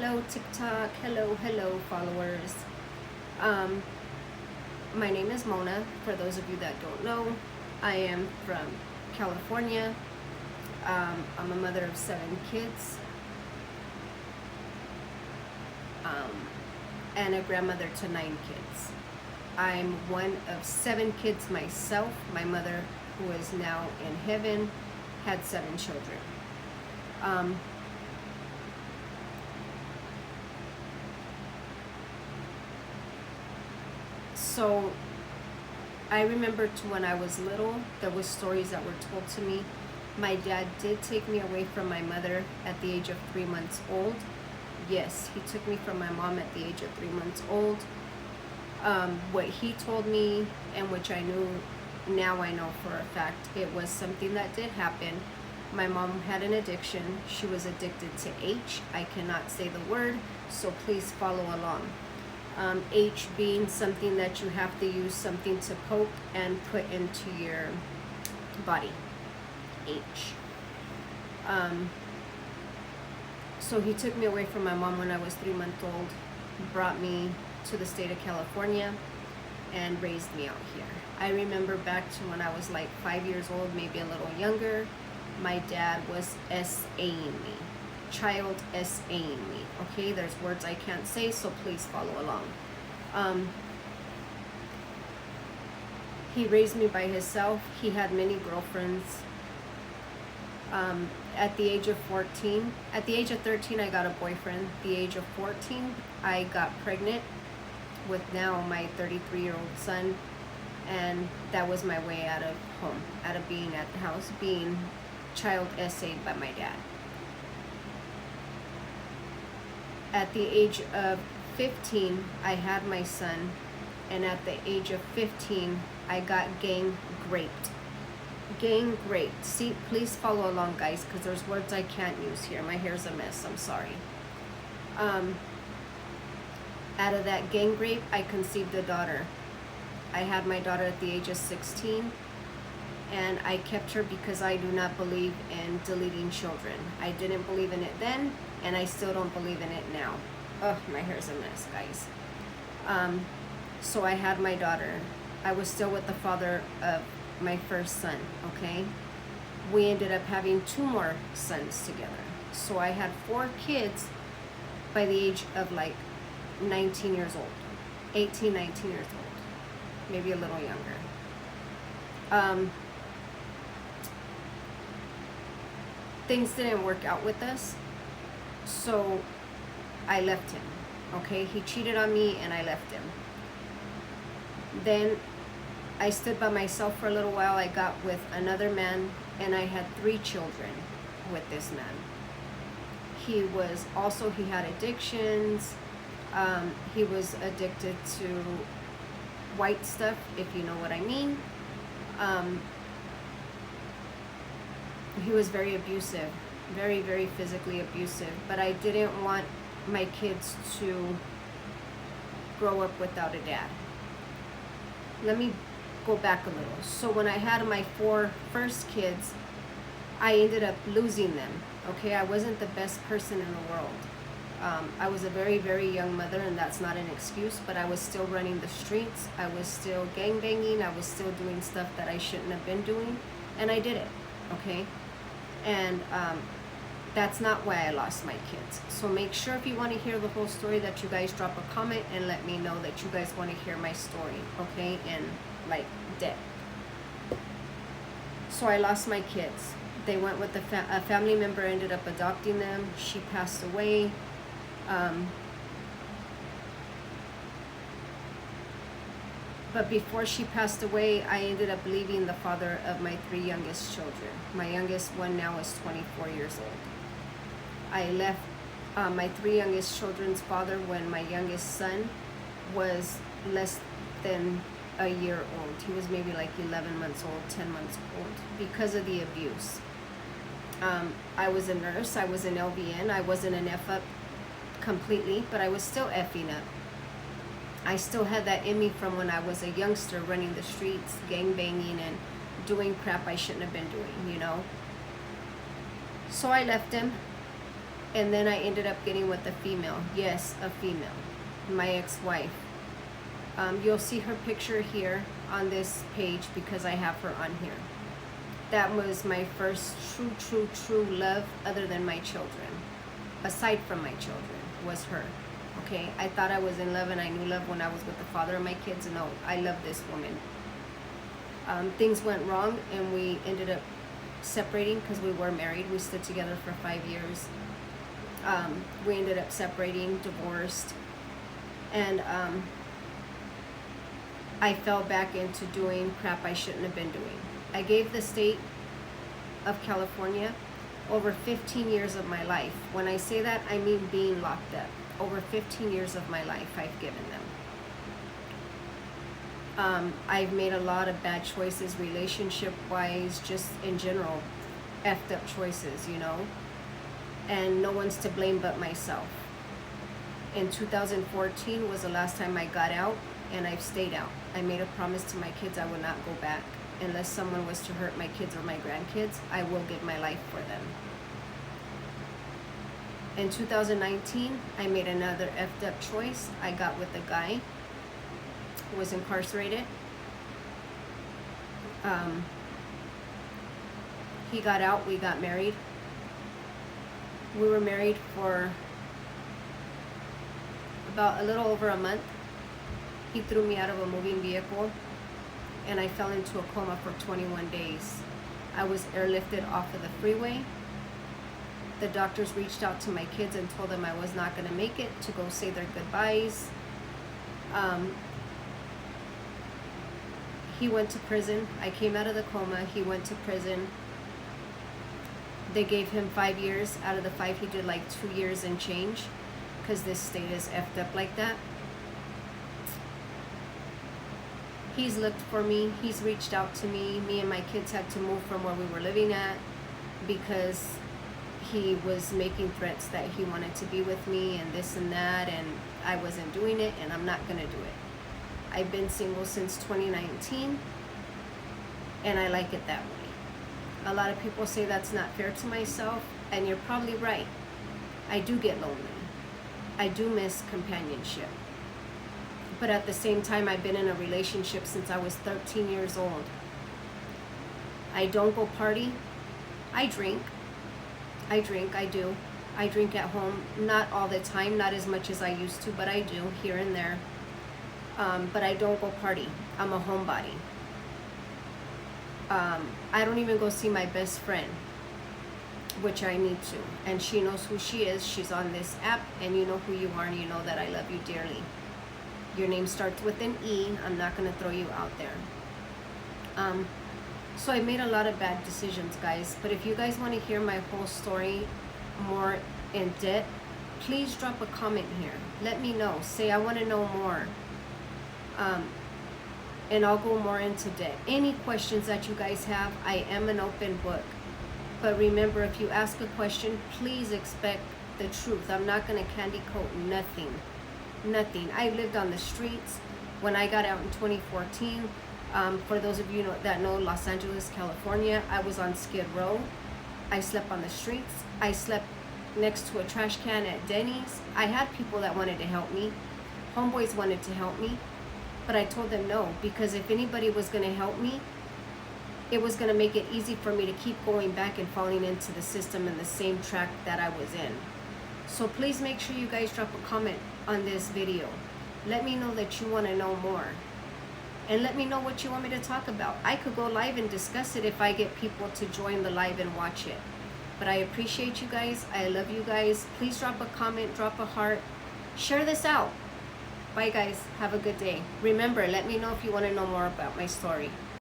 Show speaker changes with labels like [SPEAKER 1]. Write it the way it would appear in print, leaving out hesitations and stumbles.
[SPEAKER 1] Hello TikTok, hello followers. Um, my name is Mona. For those of you that don't know, I am from California. I'm a mother of 7 kids, um, and a grandmother to 9 kids. I'm one of 7 kids myself. My mother, who is now in heaven, had 7 children. Um, so I remember when I was little, there was stories that were told to me. My dad did take me away from my mother at the age of 3 months old. Yes, he took me from my mom at the age of 3 months old. What he told me, and which I knew, now I know for a fact, it was something that did happen. My mom had an addiction. She was addicted to H. I cannot say the word, so please follow along. H being something that you have to use something to poke and put into your body. H. So he took me away from my mom when I was 3 months old, brought me to the state of California, and raised me out here. I remember back to when I was like 5 years old, maybe a little younger. My dad was SAing me, child SAing me. Okay, there's words I can't say, so please follow along. He raised me by himself. He had many girlfriends. At the age of 13, I got a boyfriend. At the age of 14, I got pregnant with now my 33-year-old son, and that was my way out of home, out of being at the house, being child SA'd by my dad. At the age of 15, I had my son, and at the age of 15, I got gang raped. Gang raped. See, please follow along, guys, because there's words I can't use here. My hair's a mess. I'm sorry. Out of that gang rape, I conceived a daughter. I had my daughter at the age of 16, and I kept her because I do not believe in deleting children. I didn't believe in it then, and I still don't believe in it now. Oh, my hair's a mess, guys. So I had my daughter. I was still with the father of my first son, okay? We ended up having 2 more sons together. So I had 4 kids by the age of like 19 years old, 18, 19 years old, maybe a little younger. Things didn't work out with us, so I left him, okay? He cheated on me and I left him. Then I stood by myself for a little while. I got with another man, and I had 3 children with this man. He had addictions. He was addicted to white stuff, if you know what I mean. He was very abusive, very, very physically abusive, but I didn't want my kids to grow up without a dad. Let me go back a little. So when I had my 4 first kids, I ended up losing them. Okay, I wasn't the best person in the world. I was a very, very young mother, and that's not an excuse, but I was still running the streets. I was still gangbanging. I was still doing stuff that I shouldn't have been doing, and I did it, okay? And that's not why I lost my kids. So make sure, if you want to hear the whole story, that you guys drop a comment and let me know that you guys want to hear my story, okay? And like depth. So I lost my kids. They went with a family member, ended up adopting them. She passed away. But before she passed away, I ended up leaving the father of my 3 youngest children. My youngest one now is 24 years old. I left my 3 youngest children's father when my youngest son was less than a year old. He was maybe like 11 months old, 10 months old, because of the abuse. I was a nurse. I was an LVN. I wasn't an F-up completely, but I was still effing up. I still had that in me from when I was a youngster, running the streets, gang banging, and doing crap I shouldn't have been doing, you know? So I left him. And then I ended up getting with a female. Yes, a female. My ex-wife. You'll see her picture here on this page because I have her on here. That was my first true love other than my children. Aside from my children, was her. Okay, I thought I was in love and I knew love when I was with the father of my kids. No, I love this woman. Things went wrong and we ended up separating because we were married. We stood together for 5 years. We ended up separating, divorced, and I fell back into doing crap I shouldn't have been doing. I gave the state of California over 15 years of my life. When I say that, I mean being locked up. Over 15 years of my life I've given them. I've made a lot of bad choices, relationship-wise, just in general, effed up choices, you know, and no one's to blame but myself. In 2014 was the last time I got out, and I've stayed out. I made a promise to my kids I would not go back. Unless someone was to hurt my kids or my grandkids, I will give my life for them. In 2019, I made another effed up choice. I got with a guy who was incarcerated. He got out, we got married. We were married for about a little over a month. He threw me out of a moving vehicle and I fell into a coma for 21 days. I was airlifted off of the freeway. The doctors reached out to my kids and told them I was not going to make it, to go say their goodbyes. He went to prison. I came out of the coma. He went to prison. They gave him 5 years. Out of the 5, he did like 2 years and change because this state is effed up like that. He's looked for me. He's reached out to me. Me and my kids had to move from where we were living at because he was making threats that he wanted to be with me and this and that, and I wasn't doing it, and I'm not going to do it. I've been single since 2019, and I like it that way. A lot of people say that's not fair to myself, and you're probably right. I do get lonely. I do miss companionship. But at the same time, I've been in a relationship since I was 13 years old. I don't go party. I drink. I do. I drink at home, not all the time, not as much as I used to, but I do here and there. But I don't go party. I'm a homebody. I don't even go see my best friend, which I need to. And she knows who she is. She's on this app, and you know who you are, and you know that I love you dearly. Your name starts with an E. I'm not going to throw you out there. So I made a lot of bad decisions, guys. But if you guys want to hear my whole story more in depth, please drop a comment here. Let me know. Say I want to know more. And I'll go more into depth. Any questions that you guys have, I am an open book. But remember, if you ask a question, please expect the truth. I'm not going to candy coat nothing. Nothing. I lived on the streets when I got out in 2014. For those of you that know Los Angeles, California, I was on Skid Row. I slept on the streets. I slept next to a trash can at Denny's. I had people that wanted to help me. Homeboys wanted to help me. But I told them no, because if anybody was going to help me, it was going to make it easy for me to keep going back and falling into the system and the same track that I was in. So please make sure you guys drop a comment on this video. Let me know that you want to know more. And let me know what you want me to talk about. I could go live and discuss it if I get people to join the live and watch it. But I appreciate you guys. I love you guys. Please drop a comment, drop a heart. Share this out. Bye guys. Have a good day. Remember, let me know if you want to know more about my story.